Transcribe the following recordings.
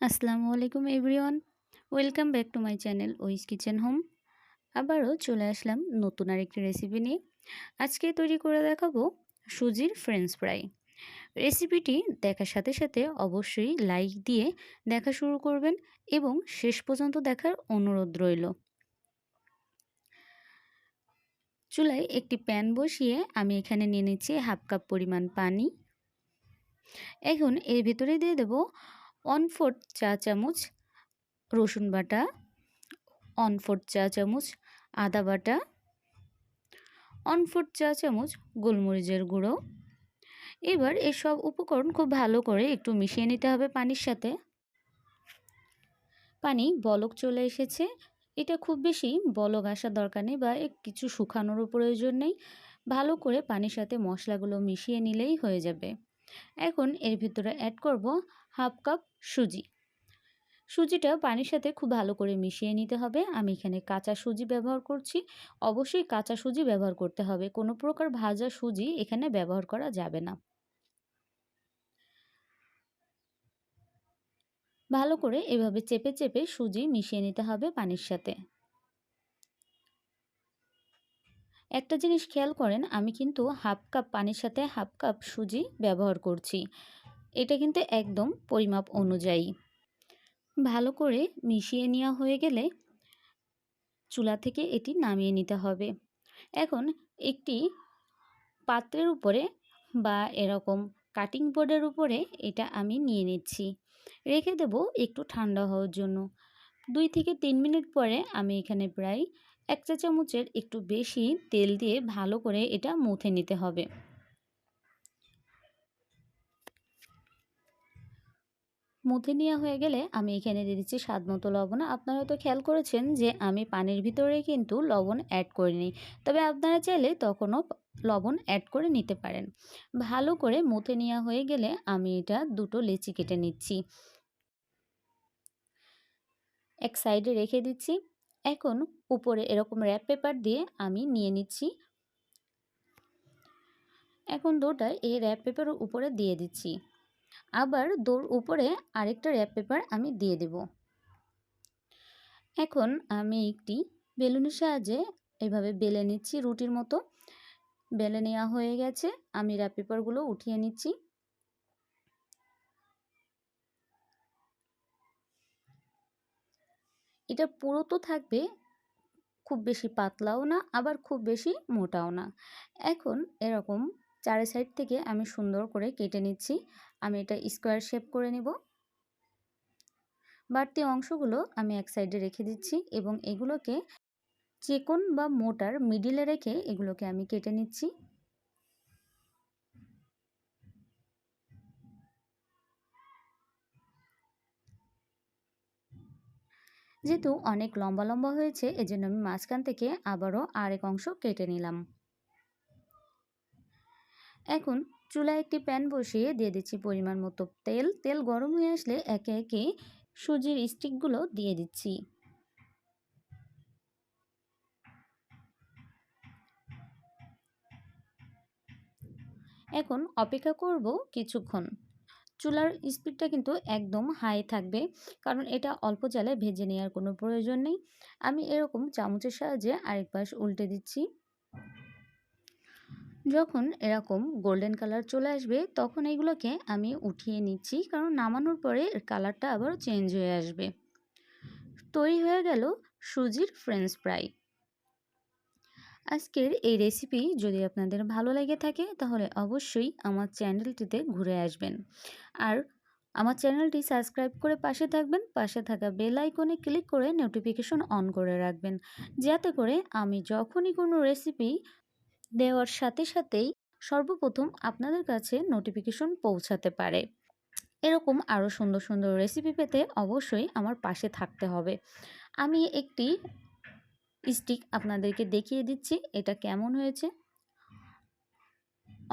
আসসালামু আলাইকুম everyone, welcome back to my channel Oi's kitchen home. আবারও চলে আসলাম নতুন আরেকটি রেসিপি নিয়ে। আজকে তৈরি করে দেখাবো সুজির ফ্রেঞ্চ ফ্রাই। রেসিপিটি দেখার সাথে সাথে অবশ্যই লাইক দিয়ে দেখা শুরু করবেন এবং শেষ পর্যন্ত দেখার অনুরোধ রইল। চুলায় একটি প্যান বসিয়ে আমি এখানে নিয়ে নিচ্ছি হাফ কাপ পরিমাণ পানি। এখন এর ভিতরে দিয়ে দেব 1/4 চা চামচ রসুন বাটা, 1/4 চা চামচ আদা বাটা, 1/4 চা চামচ গোলমরিচের গুঁড়ো। এবার এসব উপকরণ খুব ভালো করে একটু মিশিয়ে নিতে হবে পানির সাথে। পানি বলক চলে এসেছে, এটা খুব বেশি বলক আসার দরকার নেই বা কিছু শুকানোরও প্রয়োজন নেই। ভালো করে পানির সাথে মশলাগুলো মিশিয়ে নিলেই হয়ে যাবে। এখন এর ভিতরে অ্যাড করব হাফ কাপ সুজি। সুজিটা পানির সাথে খুব ভালো করে মিশিয়ে নিতে হবে। আমি এখানে কাঁচা সুজি ব্যবহার করছি। অবশ্যই কাঁচা সুজি ব্যবহার করতে হবে, কোনো প্রকার ভাজা সুজি এখানে ব্যবহার করা যাবে না। ভালো করে এভাবে চেপে চেপে সুজি মিশিয়ে নিতে হবে পানির সাথে। একটা জিনিস খেয়াল করেন, আমি কিন্তু হাফ কাপ পানির সাথে হাফ কাপ সুজি ব্যবহার করছি। এটা কিন্তু একদম পরিমাপ অনুযায়ী। ভালো করে মিশিয়ে নেওয়া হয়ে গেলে চুলা থেকে এটি নামিয়ে নিতে হবে। এখন একটি পাত্রের উপরে বা এরকম কাটিং বোর্ডের উপরে এটা আমি নিয়ে নিচ্ছি, রেখে দেব একটু ঠান্ডা হওয়ার জন্য। 2 থেকে 3 মিনিট পরে আমি এখানে প্রায় 1 চা চামচের একটু বেশি তেল দিয়ে ভালো করে এটা মুথে নিতে হবে। মুথে নেওয়া হয়ে গেলে আমি এখানে দিয়ে দিচ্ছি স্বাদ মতো লবণ। আপনারা তো খেয়াল করেছেন যে আমি পানির ভিতরে কিন্তু লবণ অ্যাড করিনি, তবে আপনারা চাইলে তখনও লবণ অ্যাড করে নিতে পারেন। ভালো করে মুথে নেওয়া হয়ে গেলে আমি এটা দুটো লেচি কেটে নিচ্ছি, এক সাইডে রেখে দিচ্ছি। এখন উপরে এরকম র্যাপ পেপার দিয়ে আমি নিয়ে নিচ্ছি। এখন দুটো এই র্যাপ পেপারের উপরে দিয়ে দিচ্ছি, আবার দোর উপরে আরেকটা র্যাপ পেপার আমি দিয়ে দেব। এখন আমি একটি বেলুনের সাহায্যে এভাবে বেলে নিচ্ছি, রুটির মতো বেলে নেওয়া হয়ে গেছে। আমি র্যাপ পেপারগুলো উঠিয়ে নিচ্ছি। এটা পুরো তো থাকবে, খুব বেশি পাতলাও না আবার খুব বেশি মোটাও না। এখন এরকম চারি সাইড থেকে আমি সুন্দর করে কেটে নিচ্ছি। আমি এটা স্কোয়ার শেপ করে নেব। বাড়তি অংশগুলো আমি এক সাইডে রেখে দিচ্ছি এবং এগুলোকে চিকন বা মোটার মিডিলে রেখে এগুলোকে আমি কেটে নিচ্ছি। যেহেতু অনেক লম্বা লম্বা হয়েছে, এজন্য আমি মাঝখান থেকে আবারও আরেক অংশ কেটে নিলাম। এখন চুলায় একটি প্যান বসিয়ে দিয়ে দিচ্ছি পরিমাণ মতো তেল। তেল গরম হয়ে আসলে একে একে সুজির স্টিকগুলো দিয়ে দিচ্ছি। এখন অপেক্ষা করব কিছুক্ষণ। চুলার স্পিডটা কিন্তু একদম হাই থাকবে, কারণ এটা অল্প জালে ভেজে নেওয়ার কোনো প্রয়োজন নেই। আমি এরকম চামচের সাহায্যে আরেক পাশ উল্টে দিচ্ছি। যখন এরকম গোল্ডেন কালার চলে আসবে তখন এগুলোকে আমি উঠিয়ে নিচ্ছি, কারণ নামানোর পরে এর কালারটা আবার চেঞ্জ হয়ে আসবে। তৈরি হয়ে গেল সুজির ফ্রেঞ্চ ফ্রাই। আজকের এই রেসিপি যদি আপনাদের ভালো লেগে থাকে তাহলে অবশ্যই আমার চ্যানেলটিতে ঘুরে আসবেন, আর আমার চ্যানেলটি সাবস্ক্রাইব করে পাশে থাকবেন। পাশে থাকা বেল আইকনে ক্লিক করে নোটিফিকেশন অন করে রাখবেন, যাতে করে আমি যখনই কোনো রেসিপি দেওয়ার সাথে সাথেই সর্বপ্রথম আপনাদের কাছে নোটিফিকেশন পৌঁছাতে পারে। এরকম আরও সুন্দর সুন্দর রেসিপি পেতে অবশ্যই আমার পাশে থাকতে হবে। আমি একটি স্টিক আপনাদেরকে দেখিয়ে দিচ্ছি এটা কেমন হয়েছে।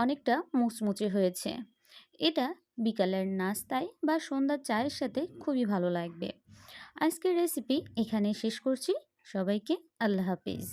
অনেকটা মুচমুচে হয়েছে। এটা বিকালের নাস্তায় বা সন্ধ্যার চায়ের সাথে খুবই ভালো লাগবে। আজকের রেসিপি এখানে শেষ করছি। সবাইকে আল্লাহ হাফিজ।